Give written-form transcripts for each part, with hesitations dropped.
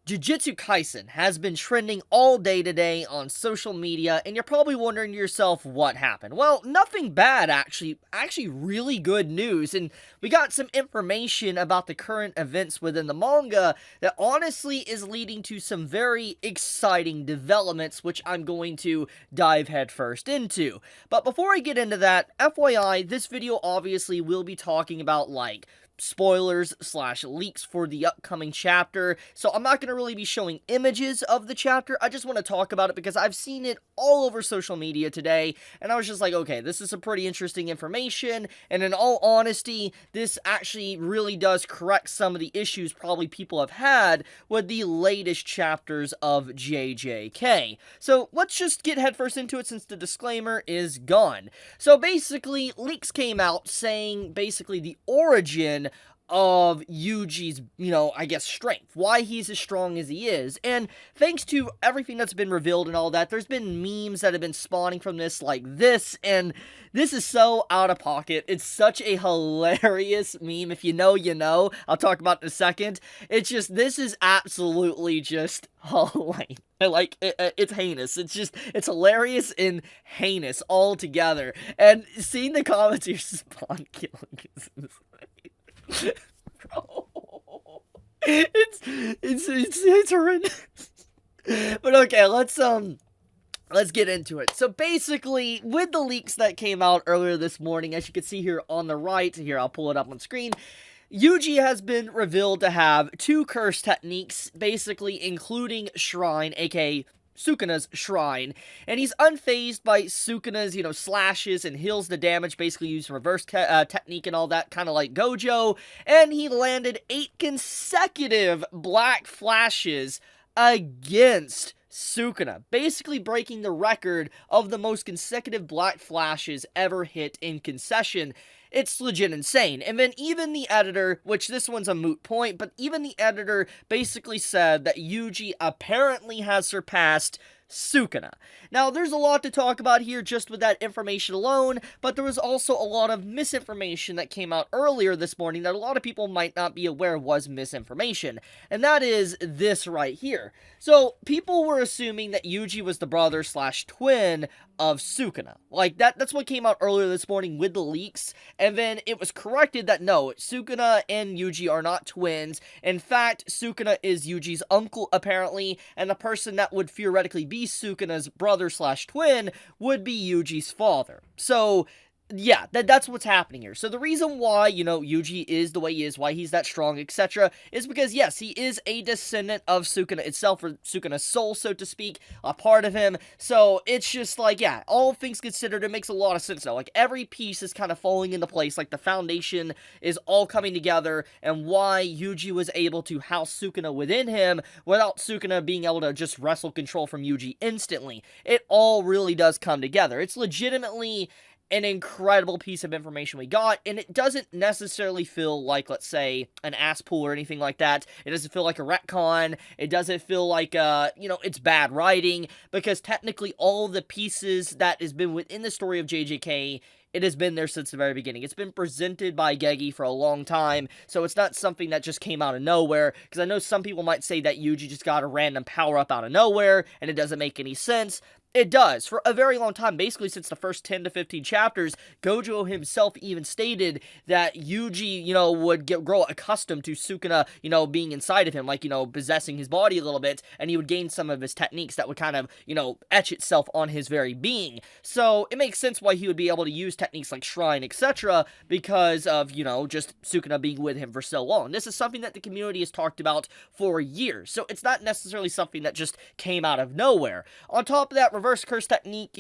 Jujutsu Kaisen has been trending all day today on social media, and you're probably wondering to yourself what happened. Well, nothing bad actually. Actually really good news, and we got some information about the current events within the manga that honestly is leading to some very exciting developments, which I'm going to dive headfirst into. But before I get into that, FYI, this video obviously will be talking about spoilers slash leaks for the upcoming chapter, so I'm not going to really be showing images of the chapter. I just want to talk about it because I've seen it all over social media today, and I was just like, okay, this is some pretty interesting information, and in all honesty, this actually really does correct some of the issues probably people have had with the latest chapters of JJK. So let's just get headfirst into it since the disclaimer is gone. So basically, leaks came out saying basically the origin of Yuji's, I guess, strength. Why he's as strong as he is. And thanks to everything that's been revealed and all that, there's been memes that have been spawning from this like this, and this is so out of pocket. It's such a hilarious meme. If you know, you know. I'll talk about it in a second. It's just, this is absolutely just hilarious. It's heinous. It's hilarious and heinous all together. And seeing the comments here spawn killing is bro, it's horrendous. But okay, let's get into it. So basically, with the leaks that came out earlier this morning, as you can see here on the right, here I'll pull it up on screen, Yuji has been revealed to have two curse techniques, basically including Shrine, aka Sukuna's Shrine, and he's unfazed by Sukuna's, slashes and heals the damage, basically using reverse technique and all that, kind of like Gojo, and he landed 8 consecutive black flashes against Sukuna, basically breaking the record of the most consecutive black flashes ever hit in concession. It's legit insane. And then even the editor, which this one's a moot point, but even the editor basically said that Yuji apparently has surpassed Sukuna. Now, there's a lot to talk about here just with that information alone, but there was also a lot of misinformation that came out earlier this morning that a lot of people might not be aware was misinformation, and that is this right here. So, people were assuming that Yuji was the brother slash twin of Sukuna. That's what came out earlier this morning with the leaks, and then it was corrected that no, Sukuna and Yuji are not twins. In fact, Sukuna is Yuji's uncle, apparently, and the person that would theoretically be Sukuna's brother slash twin would be Yuji's father. So, yeah, that's what's happening here. So the reason why, Yuji is the way he is, why he's that strong, etc., is because, yes, he is a descendant of Sukuna itself, or Sukuna's soul, so to speak, a part of him. So it's just yeah, all things considered, it makes a lot of sense now. Every piece is kind of falling into place, the foundation is all coming together, and why Yuji was able to house Sukuna within him without Sukuna being able to just wrestle control from Yuji instantly. It all really does come together. It's legitimately an incredible piece of information we got, and it doesn't necessarily feel like, let's say, an ass pull or anything like that. It doesn't feel like a retcon. It doesn't feel like, it's bad writing, because technically all the pieces that has been within the story of JJK, it has been there since the very beginning. It's been presented by Gegi for a long time, so it's not something that just came out of nowhere, because I know some people might say that Yuji just got a random power-up out of nowhere, and it doesn't make any sense. It does. For a very long time, basically since the first 10 to 15 chapters, Gojo himself even stated that Yuji, would grow accustomed to Sukuna, being inside of him, possessing his body a little bit, and he would gain some of his techniques that would kind of, etch itself on his very being. So, it makes sense why he would be able to use techniques like Shrine, etc., because of, just Sukuna being with him for so long. This is something that the community has talked about for years, so it's not necessarily something that just came out of nowhere. On top of that, reverse curse technique,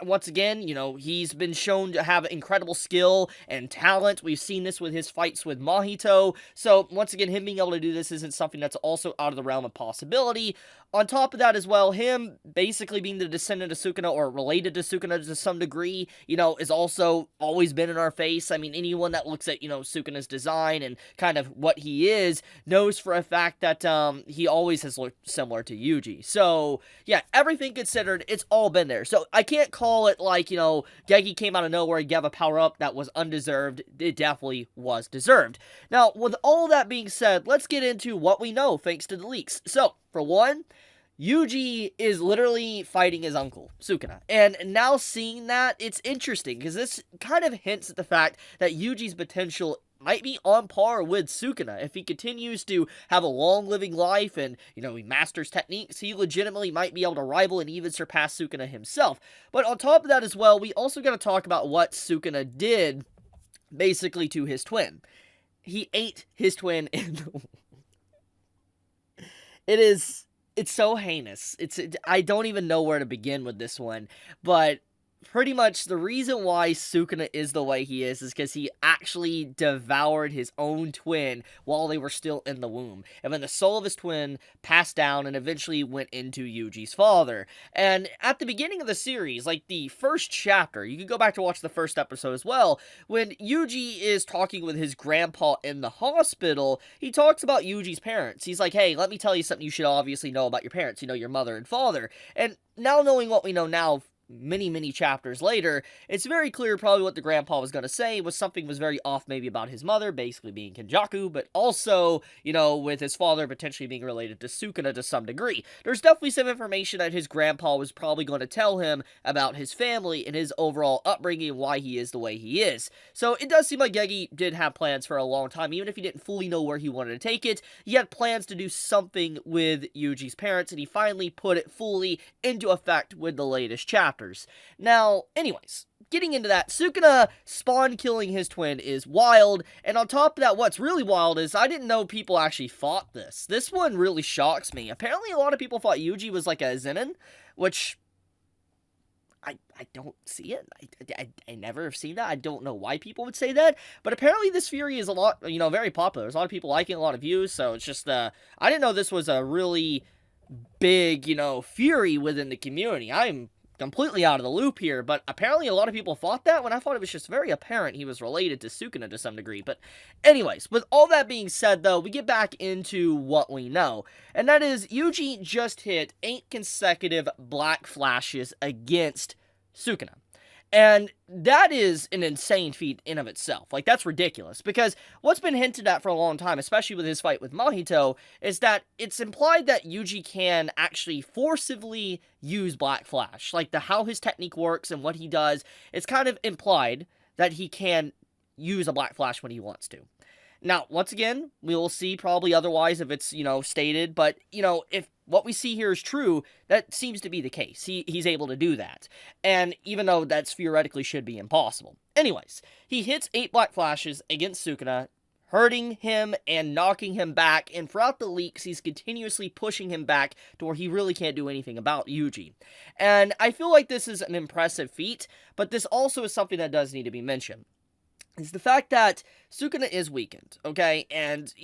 once again, he's been shown to have incredible skill and talent. We've seen this with his fights with Mahito. So, once again, him being able to do this isn't something that's also out of the realm of possibility. On top of that as well, him basically being the descendant of Sukuna, or related to Sukuna to some degree, is also always been in our face. I mean, anyone that looks at, Sukuna's design and kind of what he is, knows for a fact that he always has looked similar to Yuji. So, yeah, everything considered, it's all been there. So, I can't call call it like, Gegi came out of nowhere and gave a power-up that was undeserved. It definitely was deserved. Now, with all that being said, let's get into what we know thanks to the leaks. So, for one, Yuji is literally fighting his uncle, Sukuna. And now seeing that, it's interesting, because this kind of hints at the fact that Yuji's potential might be on par with Sukuna. If he continues to have a long living life and, he masters techniques, he legitimately might be able to rival and even surpass Sukuna himself. But on top of that as well, we also got to talk about what Sukuna did, basically, to his twin. He ate his twin in the... It's so heinous. I don't even know where to begin with this one, but pretty much the reason why Sukuna is the way he is because he actually devoured his own twin while they were still in the womb. And then the soul of his twin passed down and eventually went into Yuji's father. And at the beginning of the series, like the first chapter, you can go back to watch the first episode as well, when Yuji is talking with his grandpa in the hospital, he talks about Yuji's parents. He's like, hey, let me tell you something you should obviously know about your parents, your mother and father. And now knowing what we know now, many chapters later, it's very clear probably what the grandpa was going to say was something was very off maybe about his mother, basically being Kenjaku, but also, with his father potentially being related to Sukuna to some degree. There's definitely some information that his grandpa was probably going to tell him about his family and his overall upbringing and why he is the way he is. So it does seem like Gegi did have plans for a long time, even if he didn't fully know where he wanted to take it. He had plans to do something with Yuji's parents, and he finally put it fully into effect with the latest chapter. Now, anyways, getting into that, Sukuna spawn killing his twin is wild, and on top of that, what's really wild is I didn't know people actually fought this. This one really shocks me. Apparently, a lot of people thought Yuji was like a Zenin, which I don't see it. I never have seen that. I don't know why people would say that, but apparently this Fury is a lot, very popular. There's a lot of people liking it, a lot of views, so it's just, I didn't know this was a really big, Fury within the community. I'm completely out of the loop here, but apparently a lot of people thought that when I thought it was just very apparent he was related to Sukuna to some degree. But anyways, with all that being said though, we get back into what we know, and that is Yuji just hit 8 consecutive black flashes against Sukuna. And that is an insane feat in of itself. Like, that's ridiculous. Because what's been hinted at for a long time, especially with his fight with Mahito, is that it's implied that Yuji can actually forcibly use Black Flash. Like, how his technique works and what he does, it's kind of implied that he can use a Black Flash when he wants to. Now, once again, we will see probably otherwise if it's, stated, but, if what we see here is true, that seems to be the case. He's able to do that. And even though that's theoretically should be impossible. Anyways, he hits 8 Black Flashes against Sukuna, hurting him and knocking him back, and throughout the leaks, he's continuously pushing him back to where he really can't do anything about Yuji. And I feel like this is an impressive feat, but this also is something that does need to be mentioned. Is the fact that Sukuna is weakened, okay? And,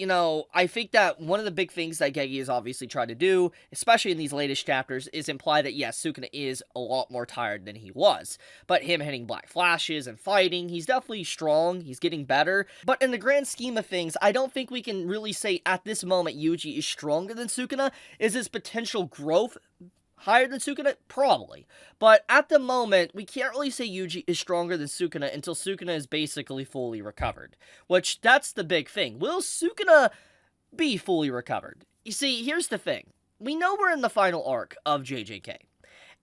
I think that one of the big things that Gegi has obviously tried to do, especially in these latest chapters, is imply that, yes, Sukuna is a lot more tired than he was. But him hitting Black Flashes and fighting, he's definitely strong, he's getting better. But in the grand scheme of things, I don't think we can really say at this moment Yuji is stronger than Sukuna. Is his potential growth higher than Sukuna? Probably. But at the moment, we can't really say Yuji is stronger than Sukuna until Sukuna is basically fully recovered. Which, that's the big thing. Will Sukuna be fully recovered? You see, here's the thing. We know we're in the final arc of JJK.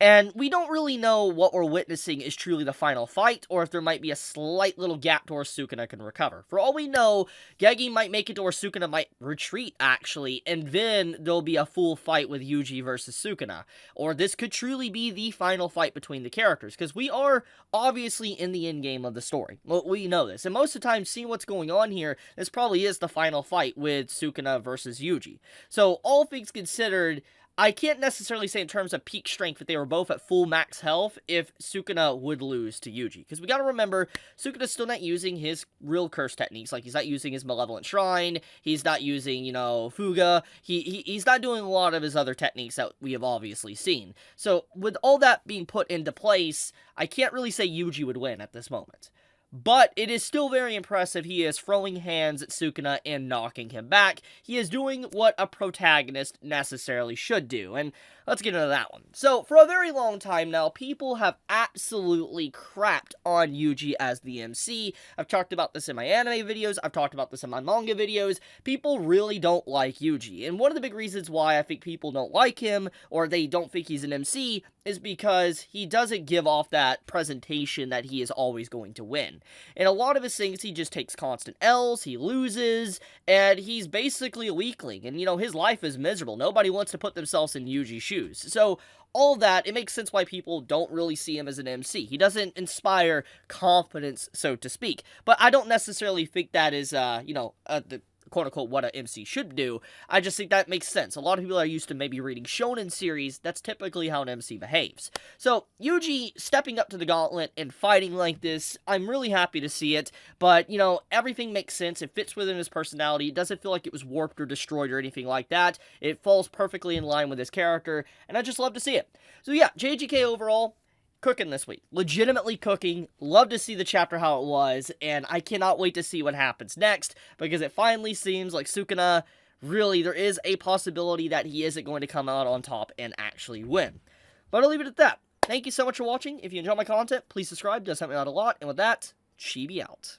And we don't really know what we're witnessing is truly the final fight, or if there might be a slight little gap to where Sukuna can recover. For all we know, Gegi might make it to where Sukuna might retreat, actually, and then there'll be a full fight with Yuji versus Sukuna. Or this could truly be the final fight between the characters, because we are obviously in the endgame of the story. Well, we know this, and most of the time, seeing what's going on here, this probably is the final fight with Sukuna versus Yuji. So, all things considered, I can't necessarily say in terms of peak strength that they were both at full max health if Sukuna would lose to Yuji. Because we gotta remember, Sukuna's still not using his real curse techniques. Like, he's not using his Malevolent Shrine, he's not using, Fuga, he's not doing a lot of his other techniques that we have obviously seen. So, with all that being put into place, I can't really say Yuji would win at this moment. But it is still very impressive. He is throwing hands at Sukuna and knocking him back. He is doing what a protagonist necessarily should do, and let's get into that one. So, for a very long time now, people have absolutely crapped on Yuji as the MC. I've talked about this in my anime videos, I've talked about this in my manga videos. People really don't like Yuji, and one of the big reasons why I think people don't like him, or they don't think he's an MC, is because he doesn't give off that presentation that he is always going to win. In a lot of his things, he just takes constant L's, he loses, and he's basically a weakling, and his life is miserable. Nobody wants to put themselves in Yuji's shoes. So, all of that, it makes sense why people don't really see him as an MC. He doesn't inspire confidence, so to speak. But I don't necessarily think that is, the quote-unquote what an MC should do. I just think that makes sense. A lot of people are used to maybe reading shonen series. That's typically how an MC behaves. So, Yuji stepping up to the gauntlet and fighting like this, I'm really happy to see it, but, everything makes sense. It fits within his personality. It doesn't feel like it was warped or destroyed or anything like that. It falls perfectly in line with his character, and I just love to see it. So yeah, JGK overall, cooking this week. Legitimately cooking. Love to see the chapter how it was, and I cannot wait to see what happens next, because it finally seems like Sukuna, really, there is a possibility that he isn't going to come out on top and actually win. But I'll leave it at that. Thank you so much for watching. If you enjoy my content, please subscribe. It does help me out a lot. And with that, Chibi out.